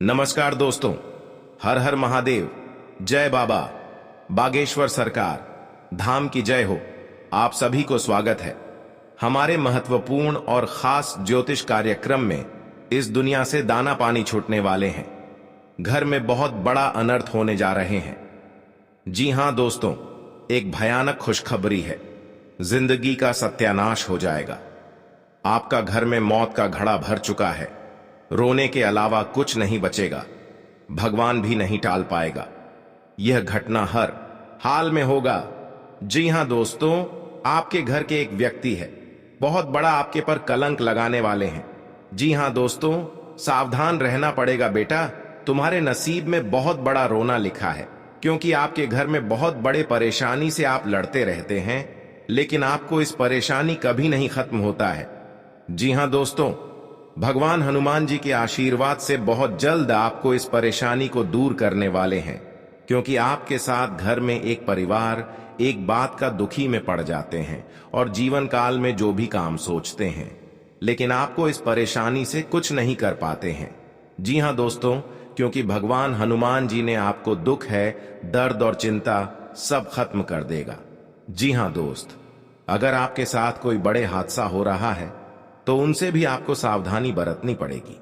नमस्कार दोस्तों। हर हर महादेव। जय बाबा बागेश्वर सरकार धाम की जय हो। आप सभी को स्वागत है हमारे महत्वपूर्ण और खास ज्योतिष कार्यक्रम में। इस दुनिया से दाना पानी छूटने वाले हैं, घर में बहुत बड़ा अनर्थ होने जा रहे हैं। जी हां दोस्तों, एक भयानक खुशखबरी है। जिंदगी का सत्यानाश हो जाएगा। आपका घर में मौत का घड़ा भर चुका है। रोने के अलावा कुछ नहीं बचेगा। भगवान भी नहीं टाल पाएगा। यह घटना हर हाल में होगा। जी हां दोस्तों, आपके घर के एक व्यक्ति है, बहुत बड़ा आपके पर कलंक लगाने वाले हैं। जी हां दोस्तों, सावधान रहना पड़ेगा बेटा। तुम्हारे नसीब में बहुत बड़ा रोना लिखा है, क्योंकि आपके घर में बहुत बड़े परेशानी से आप लड़ते रहते हैं, लेकिन आपको इस परेशानी कभी नहीं खत्म होता है। जी हां दोस्तों, भगवान हनुमान जी के आशीर्वाद से बहुत जल्द आपको इस परेशानी को दूर करने वाले हैं, क्योंकि आपके साथ घर में एक परिवार एक बात का दुखी में पड़ जाते हैं और जीवन काल में जो भी काम सोचते हैं, लेकिन आपको इस परेशानी से कुछ नहीं कर पाते हैं। जी हां दोस्तों, क्योंकि भगवान हनुमान जी ने आपको दुख है, दर्द और चिंता सब खत्म कर देगा। जी हां दोस्त, अगर आपके साथ कोई बड़े हादसा हो रहा है तो उनसे भी आपको सावधानी बरतनी पड़ेगी,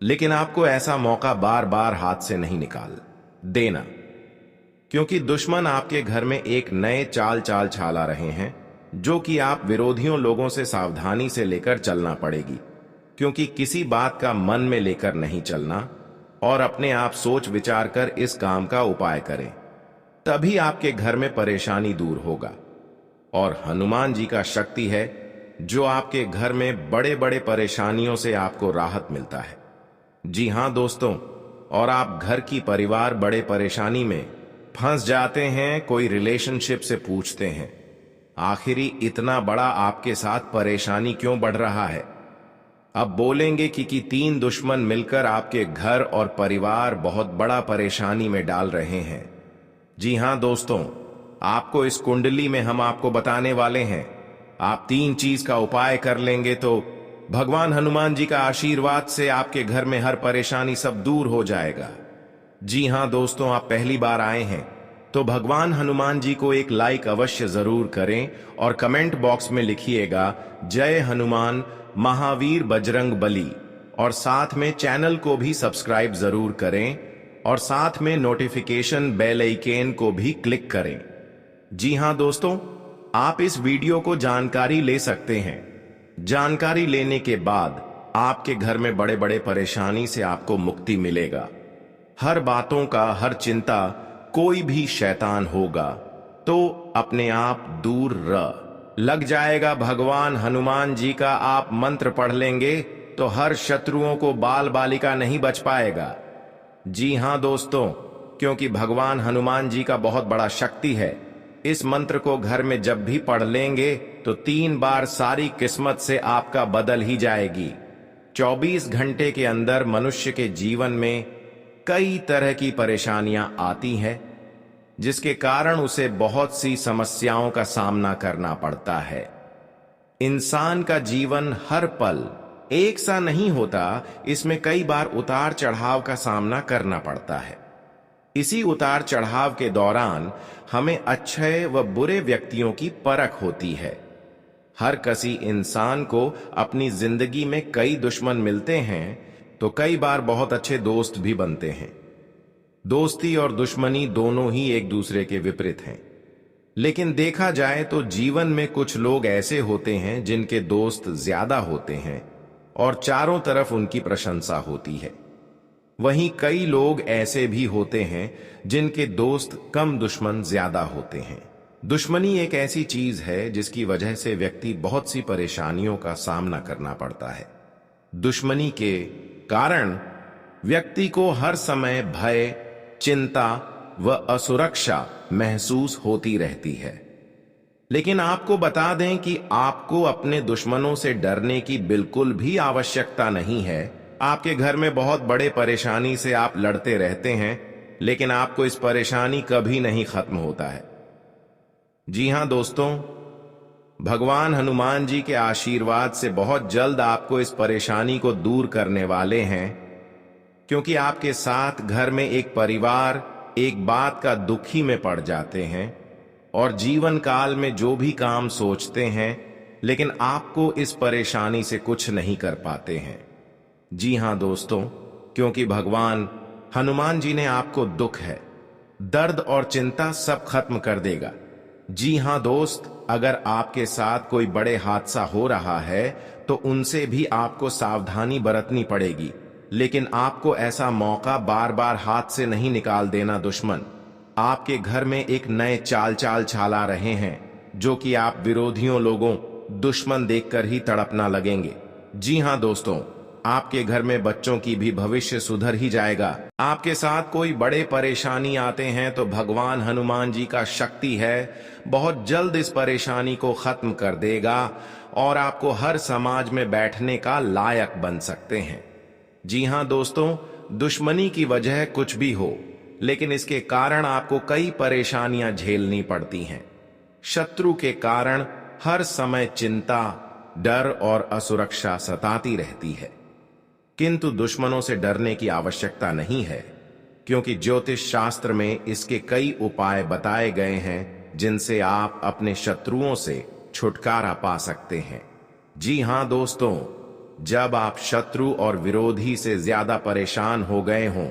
लेकिन आपको ऐसा मौका बार बार हाथ से नहीं निकाल देना, क्योंकि दुश्मन आपके घर में एक नए चाल छाला रहे हैं, जो कि आप विरोधियों लोगों से सावधानी से लेकर चलना पड़ेगी। क्योंकि किसी बात का मन में लेकर नहीं चलना और अपने आप सोच विचार कर इस काम का उपाय करें, तभी आपके घर में परेशानी दूर होगा। और हनुमान जी का शक्ति है जो आपके घर में बड़े बड़े परेशानियों से आपको राहत मिलता है। जी हां दोस्तों, और आप घर की परिवार बड़े परेशानी में फंस जाते हैं, कोई रिलेशनशिप से पूछते हैं आखिरी इतना बड़ा आपके साथ परेशानी क्यों बढ़ रहा है। अब बोलेंगे कि तीन दुश्मन मिलकर आपके घर और परिवार बहुत बड़ा परेशानी में डाल रहे हैं। जी हां दोस्तों, आपको इस कुंडली में हम आपको बताने वाले हैं। आप तीन चीज का उपाय कर लेंगे तो भगवान हनुमान जी का आशीर्वाद से आपके घर में हर परेशानी सब दूर हो जाएगा। जी हां दोस्तों, आप पहली बार आए हैं तो भगवान हनुमान जी को एक लाइक अवश्य जरूर करें और कमेंट बॉक्स में लिखिएगा जय हनुमान महावीर बजरंग बली, और साथ में चैनल को भी सब्सक्राइब जरूर करें और साथ में नोटिफिकेशन बेल आइकन को भी क्लिक करें। जी हां दोस्तों, आप इस वीडियो को जानकारी ले सकते हैं। जानकारी लेने के बाद आपके घर में बड़े बड़े परेशानी से आपको मुक्ति मिलेगा। हर बातों का, हर चिंता, कोई भी शैतान होगा तो अपने आप दूर लग जाएगा। भगवान हनुमान जी का आप मंत्र पढ़ लेंगे तो हर शत्रुओं को बाल बालिका नहीं बच पाएगा। जी हां दोस्तों, क्योंकि भगवान हनुमान जी का बहुत बड़ा शक्ति है। इस मंत्र को घर में जब भी पढ़ लेंगे तो 3 बार सारी किस्मत से आपका बदल ही जाएगी। 24 घंटे के अंदर मनुष्य के जीवन में कई तरह की परेशानियां आती हैं, जिसके कारण उसे बहुत सी समस्याओं का सामना करना पड़ता है। इंसान का जीवन हर पल एक सा नहीं होता, इसमें कई बार उतार चढ़ाव का सामना करना पड़ता है। इसी उतार चढ़ाव के दौरान हमें अच्छे व बुरे व्यक्तियों की परख होती है। हर किसी इंसान को अपनी जिंदगी में कई दुश्मन मिलते हैं तो कई बार बहुत अच्छे दोस्त भी बनते हैं। दोस्ती और दुश्मनी दोनों ही एक दूसरे के विपरीत हैं, लेकिन देखा जाए तो जीवन में कुछ लोग ऐसे होते हैं जिनके दोस्त ज्यादा होते हैं और चारों तरफ उनकी प्रशंसा होती है। वहीं कई लोग ऐसे भी होते हैं जिनके दोस्त कम, दुश्मन ज्यादा होते हैं। दुश्मनी एक ऐसी चीज है जिसकी वजह से व्यक्ति बहुत सी परेशानियों का सामना करना पड़ता है। दुश्मनी के कारण व्यक्ति को हर समय भय, चिंता व असुरक्षा महसूस होती रहती है। लेकिन आपको बता दें कि आपको अपने दुश्मनों से डरने की बिल्कुल भी आवश्यकता नहीं है। आपके घर में बहुत बड़े परेशानी से आप लड़ते रहते हैं, लेकिन आपको इस परेशानी कभी नहीं खत्म होता है। जी हां दोस्तों, भगवान हनुमान जी के आशीर्वाद से बहुत जल्द आपको इस परेशानी को दूर करने वाले हैं। क्योंकि आपके साथ घर में एक परिवार एक बात का दुखी में पड़ जाते हैं और जीवन काल में जो भी काम सोचते हैं, लेकिन आपको इस परेशानी से कुछ नहीं कर पाते हैं। जी हां दोस्तों, क्योंकि भगवान हनुमान जी ने आपको दुख है, दर्द और चिंता सब खत्म कर देगा। जी हां दोस्त, अगर आपके साथ कोई बड़े हादसा हो रहा है तो उनसे भी आपको सावधानी बरतनी पड़ेगी, लेकिन आपको ऐसा मौका बार बार हाथ से नहीं निकाल देना। दुश्मन आपके घर में एक नए चाल चला रहे हैं, जो कि आप विरोधियों लोगों दुश्मन देखकर ही तड़पना लगेंगे। जी हां दोस्तों, आपके घर में बच्चों की भी भविष्य सुधर ही जाएगा। आपके साथ कोई बड़े परेशानी आते हैं तो भगवान हनुमान जी का शक्ति है, बहुत जल्द इस परेशानी को खत्म कर देगा और आपको हर समाज में बैठने का लायक बन सकते हैं। जी हां दोस्तों, दुश्मनी की वजह कुछ भी हो, लेकिन इसके कारण आपको कई परेशानियां झेलनी पड़ती हैं। शत्रु के कारण हर समय चिंता, डर और असुरक्षा सताती रहती है, किंतु दुश्मनों से डरने की आवश्यकता नहीं है, क्योंकि ज्योतिष शास्त्र में इसके कई उपाय बताए गए हैं जिनसे आप अपने शत्रुओं से छुटकारा पा सकते हैं। जी हां दोस्तों, जब आप शत्रु और विरोधी से ज्यादा परेशान हो गए हों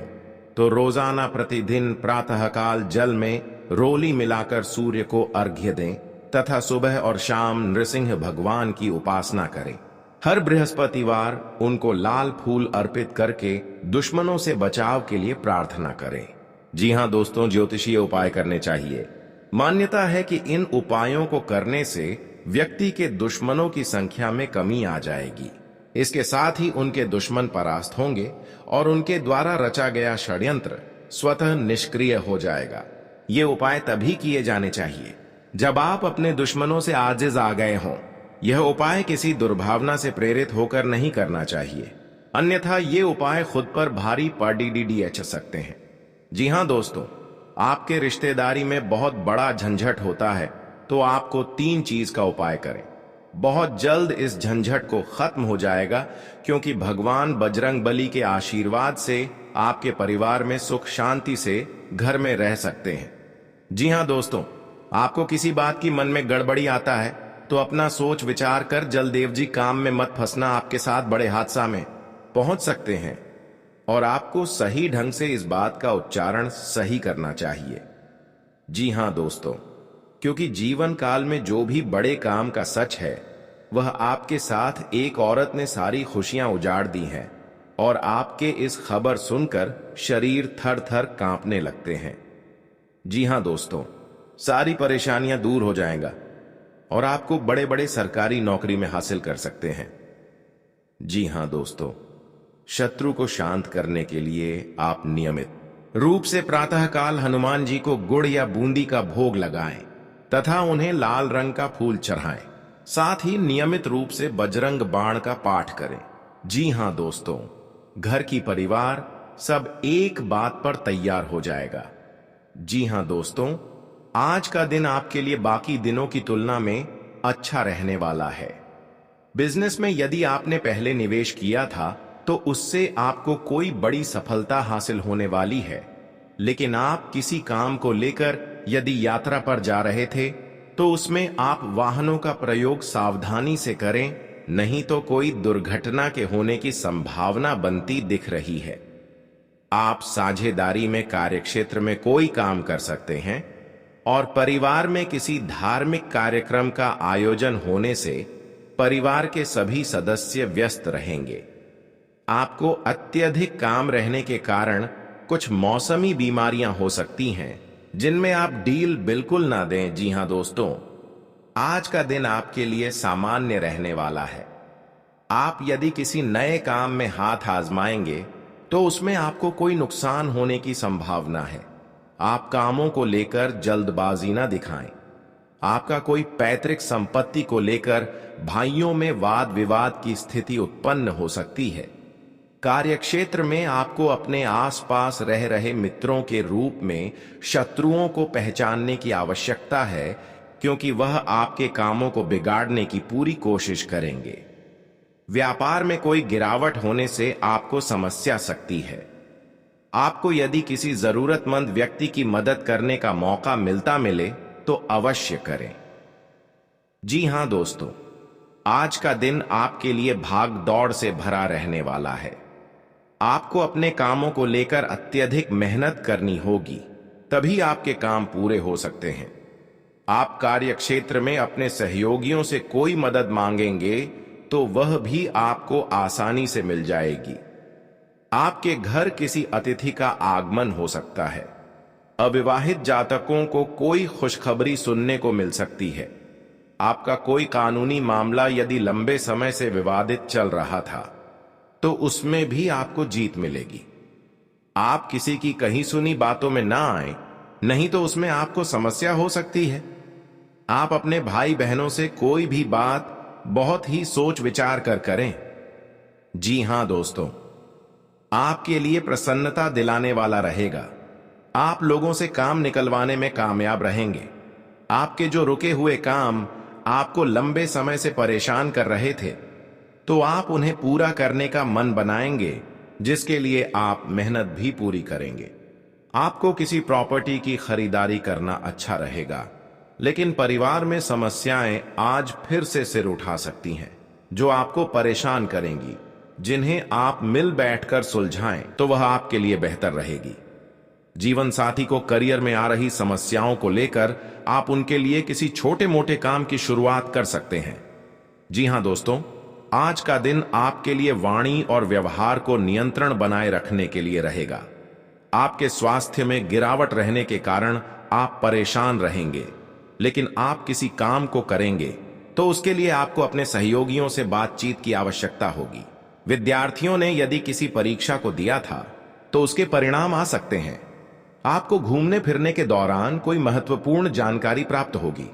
तो रोजाना प्रतिदिन प्रातःकाल जल में रोली मिलाकर सूर्य को अर्घ्य दें तथा सुबह और शाम नृसिंह भगवान की उपासना करें। हर बृहस्पतिवार उनको लाल फूल अर्पित करके दुश्मनों से बचाव के लिए प्रार्थना करें। जी हां दोस्तों, ज्योतिषीय उपाय करने चाहिए। मान्यता है कि इन उपायों को करने से व्यक्ति के दुश्मनों की संख्या में कमी आ जाएगी। इसके साथ ही उनके दुश्मन परास्त होंगे और उनके द्वारा रचा गया षड्यंत्र स्वतः निष्क्रिय हो जाएगा। ये उपाय तभी किए जाने चाहिए जब आप अपने दुश्मनों से आजिज आ गए हों। यह उपाय किसी दुर्भावना से प्रेरित होकर नहीं करना चाहिए, अन्यथा ये उपाय खुद पर भारी पड़ सकते हैं। जी हां दोस्तों, आपके रिश्तेदारी में बहुत बड़ा झंझट होता है तो आपको 3 चीज का उपाय करें। बहुत जल्द इस झंझट को खत्म हो जाएगा, क्योंकि भगवान बजरंग बली के आशीर्वाद से आपके परिवार में सुख शांति से घर में रह सकते हैं। जी हां दोस्तों, आपको किसी बात की मन में गड़बड़ी आता है तो अपना सोच विचार कर जलदेव जी काम में मत फंसना, आपके साथ बड़े हादसा में पहुंच सकते हैं और आपको सही ढंग से इस बात का उच्चारण सही करना चाहिए। जी हां दोस्तों, क्योंकि जीवन काल में जो भी बड़े काम का सच है वह आपके साथ एक औरत ने सारी खुशियां उजाड़ दी हैं और आपके इस खबर सुनकर शरीर थर थर कांपने लगते हैं। जी हां दोस्तों, सारी परेशानियां दूर हो जाएगा और आपको बड़े बड़े सरकारी नौकरी में हासिल कर सकते हैं। जी हां दोस्तों, शत्रु को शांत करने के लिए आप नियमित रूप से प्रातःकाल हनुमान जी को गुड़ या बूंदी का भोग लगाएं तथा उन्हें लाल रंग का फूल चढ़ाएं। साथ ही नियमित रूप से बजरंग बाण का पाठ करें। जी हां दोस्तों, घर की परिवार सब एक बात पर तैयार हो जाएगा। जी हां दोस्तों, आज का दिन आपके लिए बाकी दिनों की तुलना में अच्छा रहने वाला है। बिजनेस में यदि आपने पहले निवेश किया था तो उससे आपको कोई बड़ी सफलता हासिल होने वाली है, लेकिन आप किसी काम को लेकर यदि यात्रा पर जा रहे थे तो उसमें आप वाहनों का प्रयोग सावधानी से करें, नहीं तो कोई दुर्घटना के होने की संभावना बनती दिख रही है। आप साझेदारी में कार्यक्षेत्र में कोई काम कर सकते हैं और परिवार में किसी धार्मिक कार्यक्रम का आयोजन होने से परिवार के सभी सदस्य व्यस्त रहेंगे। आपको अत्यधिक काम रहने के कारण कुछ मौसमी बीमारियां हो सकती हैं, जिनमें आप डील बिल्कुल ना दें। जी हां दोस्तों, आज का दिन आपके लिए सामान्य रहने वाला है। आप यदि किसी नए काम में हाथ आजमाएंगे तो उसमें आपको कोई नुकसान होने की संभावना है। आप कामों को लेकर जल्दबाजी ना दिखाएं। आपका कोई पैतृक संपत्ति को लेकर भाइयों में वाद विवाद की स्थिति उत्पन्न हो सकती है। कार्यक्षेत्र में आपको अपने आसपास रह रहे मित्रों के रूप में शत्रुओं को पहचानने की आवश्यकता है, क्योंकि वह आपके कामों को बिगाड़ने की पूरी कोशिश करेंगे। व्यापार में कोई गिरावट होने से आपको समस्या सकती है। आपको यदि किसी जरूरतमंद व्यक्ति की मदद करने का मौका मिले तो अवश्य करें। जी हां दोस्तों, आज का दिन आपके लिए भाग दौड़ से भरा रहने वाला है। आपको अपने कामों को लेकर अत्यधिक मेहनत करनी होगी, तभी आपके काम पूरे हो सकते हैं। आप कार्य क्षेत्र में अपने सहयोगियों से कोई मदद मांगेंगे तो वह भी आपको आसानी से मिल जाएगी। आपके घर किसी अतिथि का आगमन हो सकता है। अविवाहित जातकों को कोई खुशखबरी सुनने को मिल सकती है। आपका कोई कानूनी मामला यदि लंबे समय से विवादित चल रहा था तो उसमें भी आपको जीत मिलेगी। आप किसी की कही सुनी बातों में ना आए, नहीं तो उसमें आपको समस्या हो सकती है। आप अपने भाई बहनों से कोई भी बात बहुत ही सोच विचार कर करें। जी हां दोस्तों, आपके लिए प्रसन्नता दिलाने वाला रहेगा। आप लोगों से काम निकलवाने में कामयाब रहेंगे। आपके जो रुके हुए काम आपको लंबे समय से परेशान कर रहे थे, तो आप उन्हें पूरा करने का मन बनाएंगे, जिसके लिए आप मेहनत भी पूरी करेंगे। आपको किसी प्रॉपर्टी की खरीदारी करना अच्छा रहेगा, लेकिन परिवार में समस्याएं आज फिर से सिर उठा सकती हैं, जो आपको परेशान करेंगी। जिन्हें आप मिल बैठकर सुलझाएं तो वह आपके लिए बेहतर रहेगी। जीवन साथी को करियर में आ रही समस्याओं को लेकर आप उनके लिए किसी छोटे मोटे काम की शुरुआत कर सकते हैं। जी हां दोस्तों, आज का दिन आपके लिए वाणी और व्यवहार को नियंत्रण बनाए रखने के लिए रहेगा। आपके स्वास्थ्य में गिरावट रहने के कारण आप परेशान रहेंगे, लेकिन आप किसी काम को करेंगे तो उसके लिए आपको अपने सहयोगियों से बातचीत की आवश्यकता होगी। विद्यार्थियों ने यदि किसी परीक्षा को दिया था तो उसके परिणाम आ सकते हैं। आपको घूमने फिरने के दौरान कोई महत्वपूर्ण जानकारी प्राप्त होगी।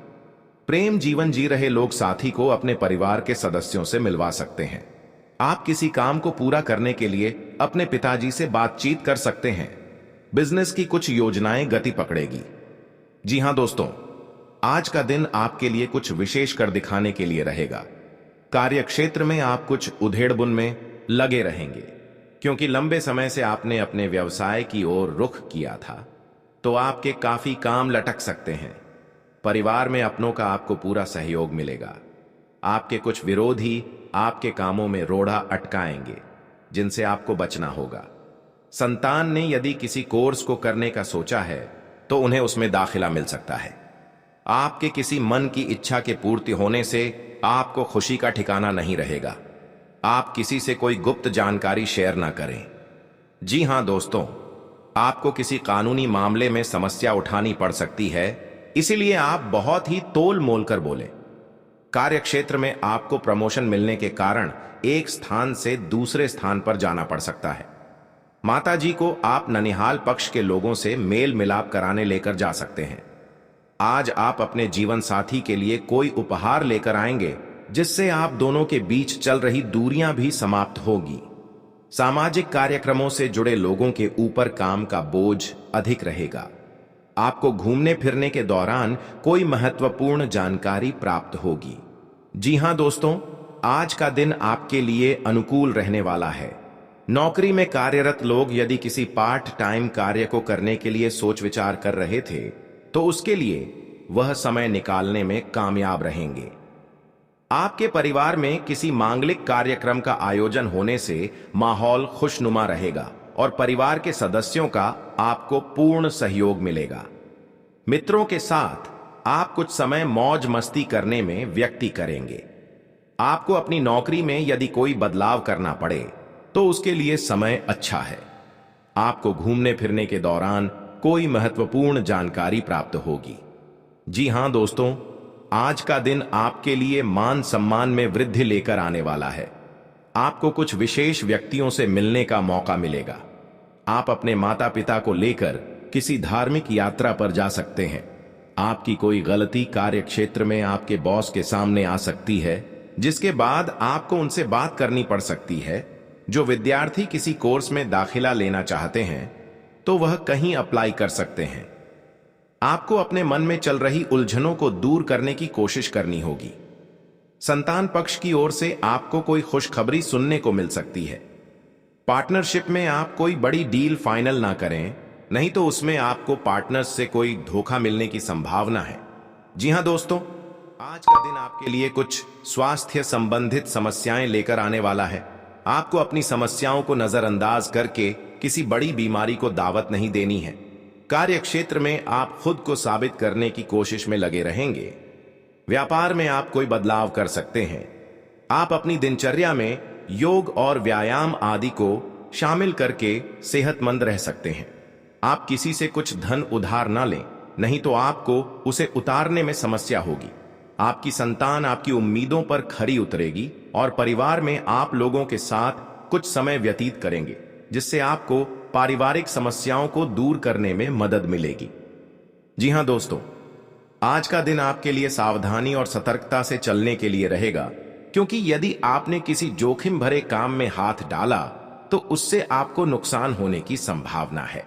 प्रेम जीवन जी रहे लोग साथी को अपने परिवार के सदस्यों से मिलवा सकते हैं। आप किसी काम को पूरा करने के लिए अपने पिताजी से बातचीत कर सकते हैं। बिजनेस की कुछ योजनाएं गति पकड़ेगी। जी हां दोस्तों, आज का दिन आपके लिए कुछ विशेष कर दिखाने के लिए रहेगा। कार्य क्षेत्र में आप कुछ उधेड़बुन में लगे रहेंगे, क्योंकि लंबे समय से आपने अपने व्यवसाय की ओर रुख किया था, तो आपके काफी काम लटक सकते हैं। परिवार में अपनों का आपको पूरा सहयोग मिलेगा। आपके कुछ विरोधी आपके कामों में रोड़ा अटकाएंगे, जिनसे आपको बचना होगा। संतान ने यदि किसी कोर्स को करने का सोचा है तो उन्हें उसमें दाखिला मिल सकता है। आपके किसी मन की इच्छा के पूर्ति होने से आपको खुशी का ठिकाना नहीं रहेगा। आप किसी से कोई गुप्त जानकारी शेयर ना करें। जी हां दोस्तों, आपको किसी कानूनी मामले में समस्या उठानी पड़ सकती है, इसीलिए आप बहुत ही तोल मोल कर बोलें। कार्य क्षेत्र में आपको प्रमोशन मिलने के कारण एक स्थान से दूसरे स्थान पर जाना पड़ सकता है। माताजी को आप ननिहाल पक्ष के लोगों से मेल मिलाप कराने लेकर जा सकते हैं। आज आप अपने जीवन साथी के लिए कोई उपहार लेकर आएंगे, जिससे आप दोनों के बीच चल रही दूरियां भी समाप्त होगी। सामाजिक कार्यक्रमों से जुड़े लोगों के ऊपर काम का बोझ अधिक रहेगा। आपको घूमने फिरने के दौरान कोई महत्वपूर्ण जानकारी प्राप्त होगी। जी हां दोस्तों, आज का दिन आपके लिए अनुकूल रहने वाला है। नौकरी में कार्यरत लोग यदि किसी पार्ट टाइम कार्य को करने के लिए सोच विचार कर रहे थे, तो उसके लिए वह समय निकालने में कामयाब रहेंगे। आपके परिवार में किसी मांगलिक कार्यक्रम का आयोजन होने से माहौल खुशनुमा रहेगा और परिवार के सदस्यों का आपको पूर्ण सहयोग मिलेगा। मित्रों के साथ आप कुछ समय मौज मस्ती करने में व्यक्ति करेंगे। आपको अपनी नौकरी में यदि कोई बदलाव करना पड़े तो उसके लिए समय अच्छा है। आपको घूमने फिरने के दौरान कोई महत्वपूर्ण जानकारी प्राप्त होगी। जी हां दोस्तों, आज का दिन आपके लिए मान सम्मान में वृद्धि लेकर आने वाला है। आपको कुछ विशेष व्यक्तियों से मिलने का मौका मिलेगा। आप अपने माता पिता को लेकर किसी धार्मिक यात्रा पर जा सकते हैं। आपकी कोई गलती कार्य क्षेत्र में आपके बॉस के सामने आ सकती है, जिसके बाद आपको उनसे बात करनी पड़ सकती है। जो विद्यार्थी किसी कोर्स में दाखिला लेना चाहते हैं तो वह कहीं अप्लाई कर सकते हैं। आपको अपने मन में चल रही उलझनों को दूर करने की कोशिश करनी होगी। संतान पक्ष की ओर से आपको कोई खुशखबरी सुनने को मिल सकती है। पार्टनरशिप में आप कोई बड़ी डील फाइनल ना करें, नहीं तो उसमें आपको पार्टनर्स से कोई धोखा मिलने की संभावना है। जी हां दोस्तों, आज का दिन आपके लिए कुछ स्वास्थ्य संबंधित समस्याएं लेकर आने वाला है। आपको अपनी समस्याओं को नजरअंदाज करके किसी बड़ी बीमारी को दावत नहीं देनी है। कार्य क्षेत्र में आप खुद को साबित करने की कोशिश में लगे रहेंगे। व्यापार में आप कोई बदलाव कर सकते हैं। आप अपनी दिनचर्या में योग और व्यायाम आदि को शामिल करके सेहतमंद रह सकते हैं। आप किसी से कुछ धन उधार ना लें, नहीं तो आपको उसे उतारने में समस्या होगी। आपकी संतान आपकी उम्मीदों पर खरी उतरेगी और परिवार में आप लोगों के साथ कुछ समय व्यतीत करेंगे, जिससे आपको पारिवारिक समस्याओं को दूर करने में मदद मिलेगी। जी हां दोस्तों, आज का दिन आपके लिए सावधानी और सतर्कता से चलने के लिए रहेगा, क्योंकि यदि आपने किसी जोखिम भरे काम में हाथ डाला तो उससे आपको नुकसान होने की संभावना है।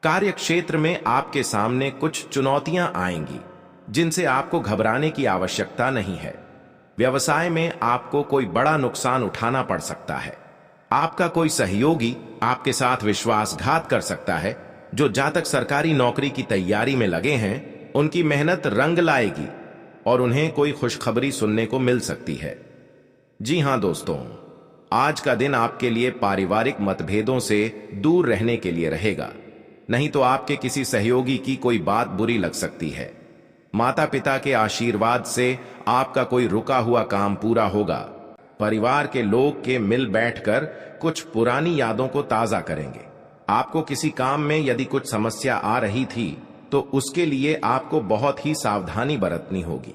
कार्य क्षेत्र में आपके सामने कुछ चुनौतियां आएंगी, जिनसे आपको घबराने की आवश्यकता नहीं है। व्यवसाय में आपको कोई बड़ा नुकसान उठाना पड़ सकता है। आपका कोई सहयोगी आपके साथ विश्वासघात कर सकता है। जो जातक सरकारी नौकरी की तैयारी में लगे हैं, उनकी मेहनत रंग लाएगी और उन्हें कोई खुशखबरी सुनने को मिल सकती है। जी हां दोस्तों, आज का दिन आपके लिए पारिवारिक मतभेदों से दूर रहने के लिए रहेगा, नहीं तो आपके किसी सहयोगी की कोई बात बुरी लग सकती है। माता पिता के आशीर्वाद से आपका कोई रुका हुआ काम पूरा होगा। परिवार के लोग के मिल बैठकर कुछ पुरानी यादों को ताजा करेंगे। आपको किसी काम में यदि कुछ समस्या आ रही थी तो उसके लिए आपको बहुत ही सावधानी बरतनी होगी।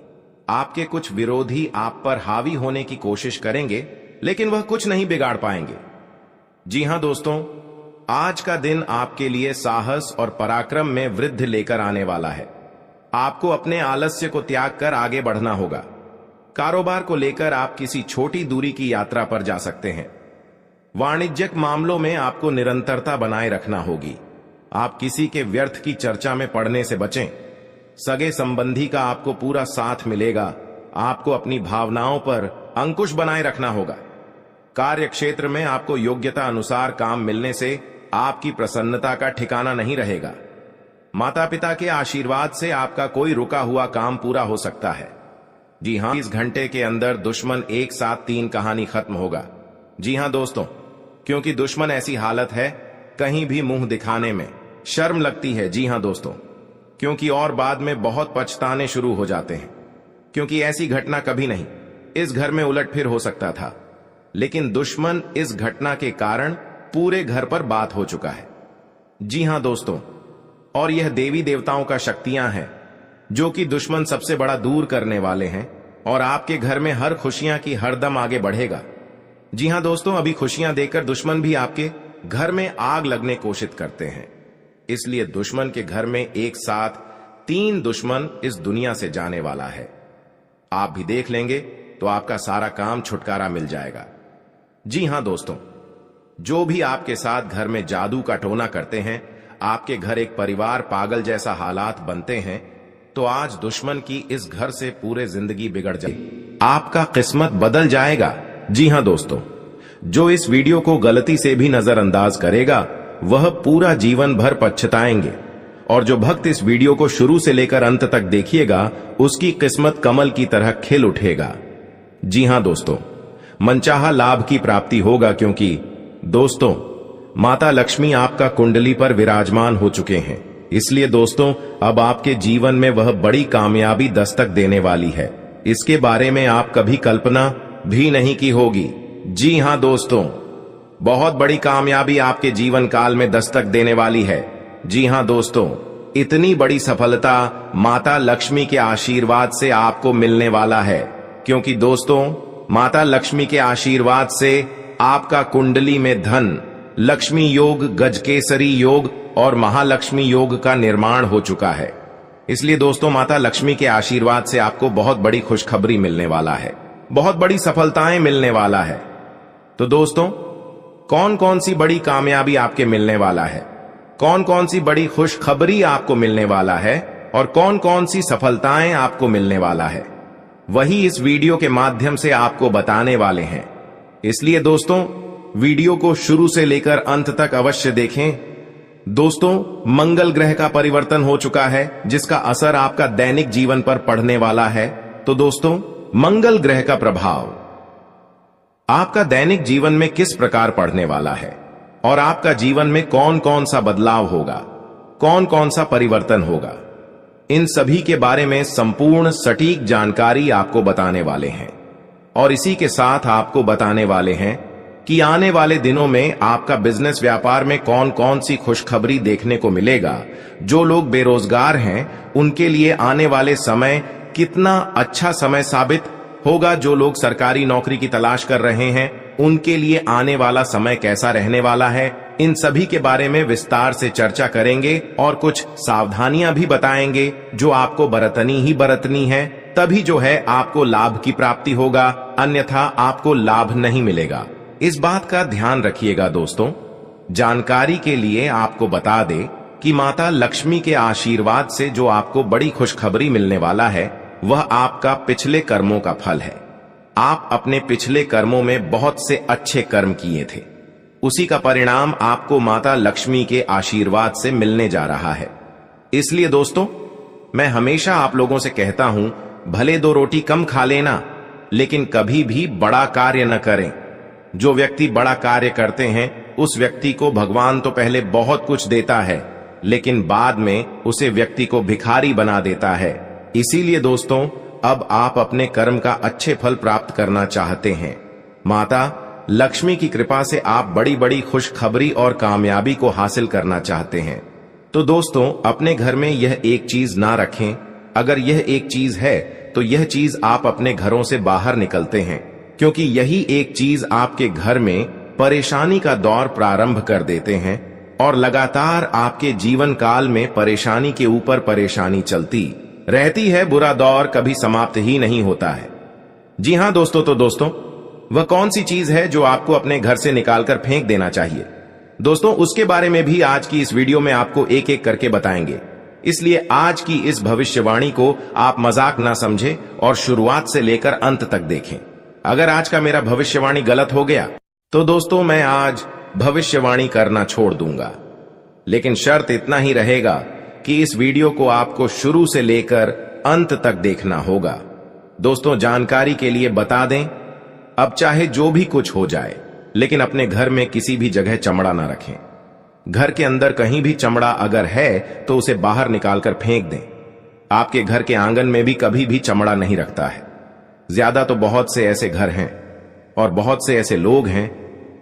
आपके कुछ विरोधी आप पर हावी होने की कोशिश करेंगे, लेकिन वह कुछ नहीं बिगाड़ पाएंगे। जी हां दोस्तों, आज का दिन आपके लिए साहस और पराक्रम में वृद्धि लेकर आने वाला है। आपको अपने आलस्य को त्याग कर आगे बढ़ना होगा। कारोबार को लेकर आप किसी छोटी दूरी की यात्रा पर जा सकते हैं। वाणिज्यिक मामलों में आपको निरंतरता बनाए रखना होगी। आप किसी के व्यर्थ की चर्चा में पड़ने से बचें। सगे संबंधी का आपको पूरा साथ मिलेगा। आपको अपनी भावनाओं पर अंकुश बनाए रखना होगा। कार्य क्षेत्र में आपको योग्यता अनुसार काम मिलने से आपकी प्रसन्नता का ठिकाना नहीं रहेगा। माता पिता के आशीर्वाद से आपका कोई रुका हुआ काम पूरा हो सकता है। जी हां, इस घंटे के अंदर दुश्मन 1 7 3 कहानी खत्म होगा। जी हां दोस्तों, क्योंकि दुश्मन ऐसी हालत है, कहीं भी मुंह दिखाने में शर्म लगती है। जी हां दोस्तों, क्योंकि और बाद में बहुत पछताने शुरू हो जाते हैं, क्योंकि ऐसी घटना कभी नहीं इस घर में उलटफेर हो सकता था, लेकिन दुश्मन इस घटना के कारण पूरे घर पर बात हो चुका है। जी हां दोस्तों, और यह देवी देवताओं का शक्तियां हैं जो कि दुश्मन सबसे बड़ा दूर करने वाले हैं, और आपके घर में हर खुशियां की हरदम आगे बढ़ेगा। जी हां दोस्तों, अभी खुशियां देकर दुश्मन भी आपके घर में आग लगने कोशिश करते हैं। इसलिए दुश्मन के घर में 1 साथ 3 दुश्मन इस दुनिया से जाने वाला है। आप भी देख लेंगे तो आपका सारा काम छुटकारा मिल जाएगा। जी हां दोस्तों, जो भी आपके साथ घर में जादू का टोना करते हैं, आपके घर एक परिवार पागल जैसा हालात बनते हैं, तो आज दुश्मन की इस घर से पूरे जिंदगी बिगड़ जाए, आपका किस्मत बदल जाएगा। जी हां दोस्तों, जो इस वीडियो को गलती से भी नजरअंदाज करेगा वह पूरा जीवन भर पछताएंगे, और जो भक्त इस वीडियो को शुरू से लेकर अंत तक देखिएगा उसकी किस्मत कमल की तरह खिल उठेगा। जी हां दोस्तों, मनचाहा लाभ की प्राप्ति होगा, क्योंकि दोस्तों माता लक्ष्मी आपका कुंडली पर विराजमान हो चुके हैं। इसलिए दोस्तों अब आपके जीवन में वह बड़ी कामयाबी दस्तक देने वाली है। इसके बारे में आप कभी कल्पना भी नहीं की होगी। जी हां दोस्तों, बहुत बड़ी कामयाबी आपके जीवन काल में दस्तक देने वाली है। जी हां दोस्तों, इतनी बड़ी सफलता माता लक्ष्मी के आशीर्वाद से आपको मिलने वाला है, क्योंकि दोस्तों माता लक्ष्मी के आशीर्वाद से आपका कुंडली में धन, लक्ष्मी योग, गजकेसरी योग और महालक्ष्मी योग का निर्माण हो चुका है। इसलिए दोस्तों माता लक्ष्मी के आशीर्वाद से आपको बहुत बड़ी खुशखबरी मिलने वाला है, बहुत बड़ी सफलताएं मिलने वाला है। तो दोस्तों कौन कौन सी बड़ी कामयाबी आपके मिलने वाला है, कौन कौन सी बड़ी खुशखबरी आपको मिलने वाला है और कौन कौन सी सफलताएं आपको मिलने वाला है, वही इस वीडियो के माध्यम से आपको बताने वाले हैं। इसलिए दोस्तों वीडियो को शुरू से लेकर अंत तक अवश्य देखें। दोस्तों, मंगल ग्रह का परिवर्तन हो चुका है जिसका असर आपका दैनिक जीवन पर पड़ने वाला है। तो दोस्तों, मंगल ग्रह का प्रभाव आपका दैनिक जीवन में किस प्रकार पड़ने वाला है और आपका जीवन में कौन कौन सा बदलाव होगा, कौन कौन सा परिवर्तन होगा, इन सभी के बारे में संपूर्ण सटीक जानकारी आपको बताने वाले हैं। और इसी के साथ आपको बताने वाले हैं कि आने वाले दिनों में आपका बिजनेस व्यापार में कौन कौन सी खुशखबरी देखने को मिलेगा। जो लोग बेरोजगार हैं उनके लिए आने वाले समय कितना अच्छा समय साबित होगा। जो लोग सरकारी नौकरी की तलाश कर रहे हैं उनके लिए आने वाला समय कैसा रहने वाला है, इन सभी के बारे में विस्तार से चर्चा करेंगे और कुछ सावधानियां भी बताएंगे जो आपको बरतनी ही बरतनी है, तभी जो है आपको लाभ की प्राप्ति होगा, अन्यथा आपको लाभ नहीं मिलेगा। इस बात का ध्यान रखिएगा दोस्तों। जानकारी के लिए आपको बता दे कि माता लक्ष्मी के आशीर्वाद से जो आपको बड़ी खुशखबरी मिलने वाला है वह आपका पिछले कर्मों का फल है। आप अपने पिछले कर्मों में बहुत से अच्छे कर्म किए थे, उसी का परिणाम आपको माता लक्ष्मी के आशीर्वाद से मिलने जा रहा है। इसलिए दोस्तों, मैं हमेशा आप लोगों से कहता हूं, भले 2 रोटी कम खा लेना लेकिन कभी भी बड़ा कार्य न करें। जो व्यक्ति बड़ा कार्य करते हैं उस व्यक्ति को भगवान तो पहले बहुत कुछ देता है लेकिन बाद में उसे व्यक्ति को भिखारी बना देता है। इसीलिए दोस्तों, अब आप अपने कर्म का अच्छे फल प्राप्त करना चाहते हैं। माता लक्ष्मी की कृपा से आप बड़ी बड़ी खुशखबरी और कामयाबी को हासिल करना चाहते हैं। तो दोस्तों, अपने घर में यह एक चीज ना रखें। अगर यह एक चीज है तो यह चीज आप अपने घरों से बाहर निकलते हैं, क्योंकि यही एक चीज आपके घर में परेशानी का दौर प्रारंभ कर देते हैं और लगातार आपके जीवन काल में परेशानी के ऊपर परेशानी चलती रहती है। बुरा दौर कभी समाप्त ही नहीं होता है। जी हां दोस्तों, तो दोस्तों, वह कौन सी चीज है जो आपको अपने घर से निकालकर फेंक देना चाहिए? दोस्तों, उसके बारे में भी आज की इस वीडियो में आपको एक एक करके बताएंगे। इसलिए आज की इस भविष्यवाणी को आप मजाक ना समझें और शुरुआत से लेकर अंत तक देखें। अगर आज का मेरा भविष्यवाणी गलत हो गया तो दोस्तों, मैं आज भविष्यवाणी करना छोड़ दूंगा। लेकिन शर्त इतना ही रहेगा कि इस वीडियो को आपको शुरू से लेकर अंत तक देखना होगा। दोस्तों, जानकारी के लिए बता दें, अब चाहे जो भी कुछ हो जाए लेकिन अपने घर में किसी भी जगह चमड़ा ना रखें। घर के अंदर कहीं भी चमड़ा अगर है तो उसे बाहर निकालकर फेंक दें। आपके घर के आंगन में भी कभी भी चमड़ा नहीं रखता है। ज्यादा तो बहुत से ऐसे घर हैं और बहुत से ऐसे लोग हैं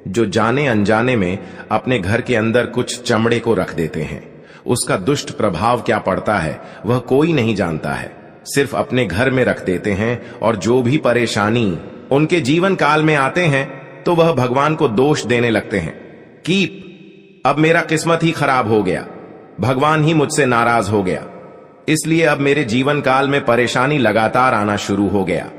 जो जाने अनजाने में अपने घर के अंदर कुछ चमड़े को रख देते हैं। उसका दुष्ट प्रभाव क्या पड़ता है वह कोई नहीं जानता है, सिर्फ अपने घर में रख देते हैं और जो भी परेशानी उनके जीवन काल में आते हैं तो वह भगवान को दोष देने लगते हैं कि अब मेरा किस्मत ही खराब हो गया, भगवान ही मुझसे नाराज हो गया, इसलिए अब मेरे जीवन काल में परेशानी लगातार आना शुरू हो गया।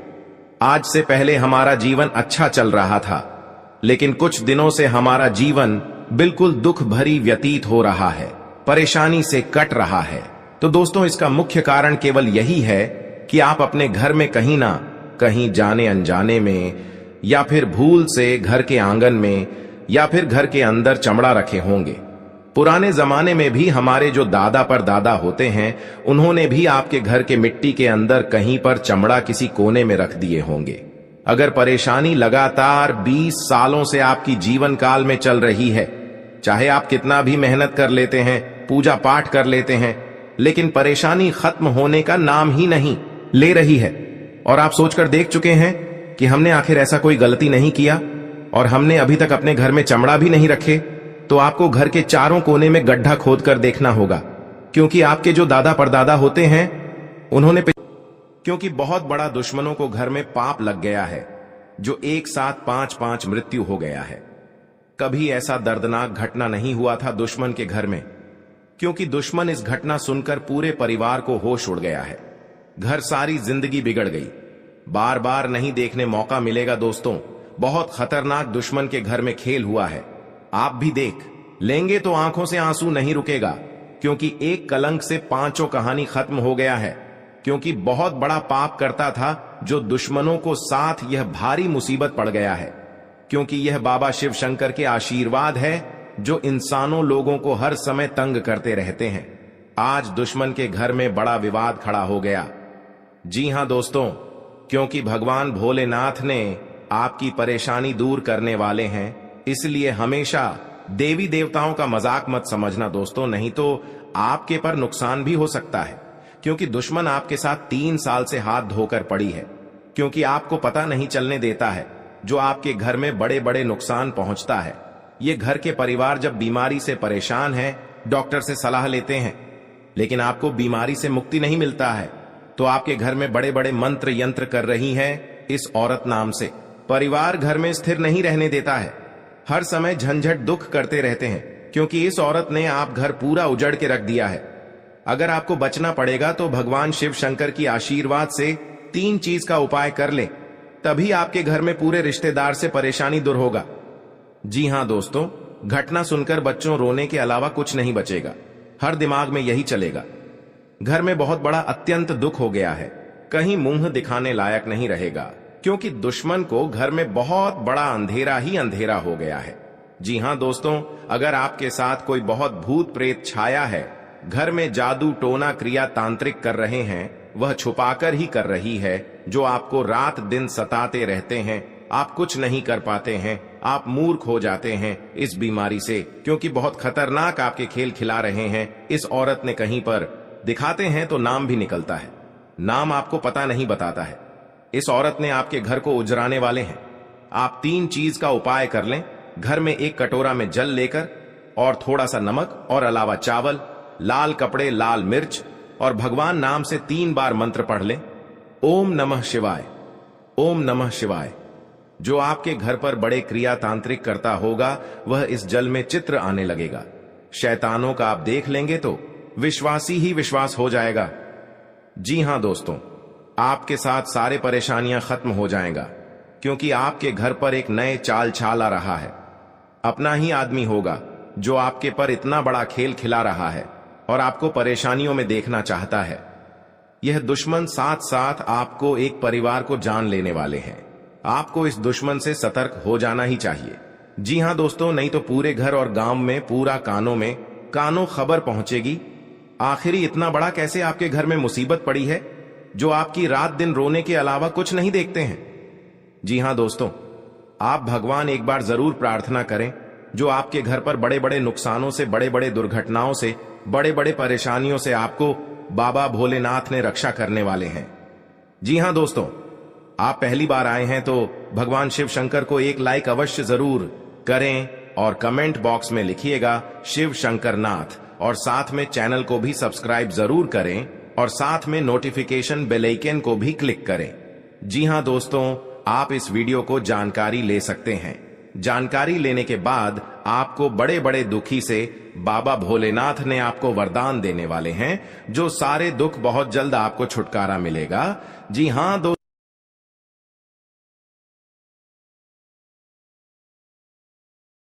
आज से पहले हमारा जीवन अच्छा चल रहा था लेकिन कुछ दिनों से हमारा जीवन बिल्कुल दुख भरी व्यतीत हो रहा है, परेशानी से कट रहा है। तो दोस्तों, इसका मुख्य कारण केवल यही है कि आप अपने घर में कहीं ना कहीं जाने अनजाने में या फिर भूल से घर के आंगन में या फिर घर के अंदर चमड़ा रखे होंगे। पुराने जमाने में भी हमारे जो दादा परदादा होते हैं उन्होंने भी आपके घर के मिट्टी के अंदर कहीं पर चमड़ा किसी कोने में रख दिए होंगे। अगर परेशानी लगातार 20 सालों से आपकी जीवन काल में चल रही है, चाहे आप कितना भी मेहनत कर लेते हैं, पूजा पाठ कर लेते हैं, लेकिन परेशानी खत्म होने का नाम ही नहीं ले रही है और आप सोचकर देख चुके हैं कि हमने आखिर ऐसा कोई गलती नहीं किया और हमने अभी तक अपने घर में चमड़ा भी नहीं रखे, तो आपको घर के चारों कोने में गड्ढा खोदकर देखना होगा, क्योंकि आपके जो दादा परदादा होते हैं उन्होंने क्योंकि बहुत बड़ा दुश्मनों को घर में पाप लग गया है जो एक साथ 5-5 मृत्यु हो गया है। कभी ऐसा दर्दनाक घटना नहीं हुआ था दुश्मन के घर में, क्योंकि दुश्मन इस घटना सुनकर पूरे परिवार को होश उड़ गया है। घर सारी जिंदगी बिगड़ गई। बार बार नहीं देखने मौका मिलेगा दोस्तों। बहुत खतरनाक दुश्मन के घर में खेल हुआ है। आप भी देख लेंगे तो आंखों से आंसू नहीं रुकेगा, क्योंकि एक कलंक से 5 कहानी खत्म हो गया है। क्योंकि बहुत बड़ा पाप करता था जो दुश्मनों को साथ यह भारी मुसीबत पड़ गया है। क्योंकि यह बाबा शिव शंकर के आशीर्वाद है जो इंसानों लोगों को हर समय तंग करते रहते हैं। आज दुश्मन के घर में बड़ा विवाद खड़ा हो गया। जी हां दोस्तों, क्योंकि भगवान भोलेनाथ ने आपकी परेशानी दूर करने वाले हैं, इसलिए हमेशा देवी देवताओं का मजाक मत समझना दोस्तों, नहीं तो आपके पर नुकसान भी हो सकता है। क्योंकि दुश्मन आपके साथ 3 साल से हाथ धोकर पड़ी है, क्योंकि आपको पता नहीं चलने देता है जो आपके घर में बड़े बड़े नुकसान पहुंचता है। ये घर के परिवार जब बीमारी से परेशान है, डॉक्टर से सलाह लेते हैं, लेकिन आपको बीमारी से मुक्ति नहीं मिलता है, तो आपके घर में बड़े बड़े मंत्र यंत्र कर रही है इस औरत नाम से। परिवार घर में स्थिर नहीं रहने देता है, हर समय झंझट दुख करते रहते हैं, क्योंकि इस औरत ने आप घर पूरा उजड़ के रख दिया है। अगर आपको बचना पड़ेगा तो भगवान शिव शंकर की आशीर्वाद से 3 चीज का उपाय कर ले, तभी आपके घर में पूरे रिश्तेदार से परेशानी दूर होगा। जी हां दोस्तों, घटना सुनकर बच्चों रोने के अलावा कुछ नहीं बचेगा, हर दिमाग में यही चलेगा। घर में बहुत बड़ा अत्यंत दुख हो गया है, कहीं मुंह दिखाने लायक नहीं रहेगा, क्योंकि दुश्मन को घर में बहुत बड़ा अंधेरा ही अंधेरा हो गया है। जी हां दोस्तों, अगर आपके साथ कोई बहुत भूत प्रेत छाया है, घर में जादू टोना क्रिया तांत्रिक कर रहे हैं, वह छुपाकर ही कर रही है, जो आपको रात दिन सताते रहते हैं, आप कुछ नहीं कर पाते हैं, आप मूर्ख हो जाते हैं इस बीमारी से, क्योंकि बहुत खतरनाक आपके खेल खिला रहे हैं। इस औरत ने कहीं पर दिखाते हैं तो नाम भी निकलता है, नाम आपको पता नहीं बताता है। इस औरत ने आपके घर को उजराने वाले हैं। आप 3 चीज का उपाय कर लें। घर में 1 कटोरा में जल लेकर और थोड़ा सा नमक और अलावा चावल, लाल कपड़े, लाल मिर्च और भगवान नाम से 3 बार मंत्र पढ़ लें, ओम नमः शिवाय, ओम नमः शिवाय। जो आपके घर पर बड़े क्रिया तांत्रिक करता होगा, वह इस जल में चित्र आने लगेगा। शैतानों का आप देख लेंगे तो विश्वासी ही विश्वास हो जाएगा। जी हां दोस्तों, आपके साथ सारे परेशानियां खत्म हो जाएगा, क्योंकि आपके घर पर एक नए चाल छाल आ रहा है। अपना ही आदमी होगा जो आपके पर इतना बड़ा खेल खिला रहा है और आपको परेशानियों में देखना चाहता है। यह दुश्मन साथ साथ आपको, एक परिवार को जान लेने वाले हैं। आपको इस दुश्मन से सतर्क हो जाना ही चाहिए। जी हां दोस्तों, नहीं तो पूरे घर और गांव में, पूरा कानों खबर पहुंचेगी। आखिरी इतना बड़ा कैसे आपके घर में मुसीबत पड़ी है, जो आपकी रात दिन रोने के अलावा कुछ नहीं देखते हैं। जी हां दोस्तों, आप भगवान एक बार जरूर प्रार्थना करें, जो आपके घर पर बड़े बड़े नुकसानों से, बड़े बड़े दुर्घटनाओं से, बड़े बड़े परेशानियों से आपको बाबा भोलेनाथ ने रक्षा करने वाले हैं। जी हां दोस्तों, आप पहली बार आए हैं तो भगवान शिव शंकर को एक लाइक अवश्य जरूर करें और कमेंट बॉक्स में लिखिएगा शिव शंकर नाथ, और साथ में चैनल को भी सब्सक्राइब जरूर करें और साथ में नोटिफिकेशन बेल आइकन को भी क्लिक करें। जी हां दोस्तों, आप इस वीडियो को जानकारी ले सकते हैं। जानकारी लेने के बाद आपको बड़े बड़े दुखी से बाबा भोलेनाथ ने आपको वरदान देने वाले हैं, जो सारे दुख बहुत जल्द आपको छुटकारा मिलेगा। जी हां दोस्तों,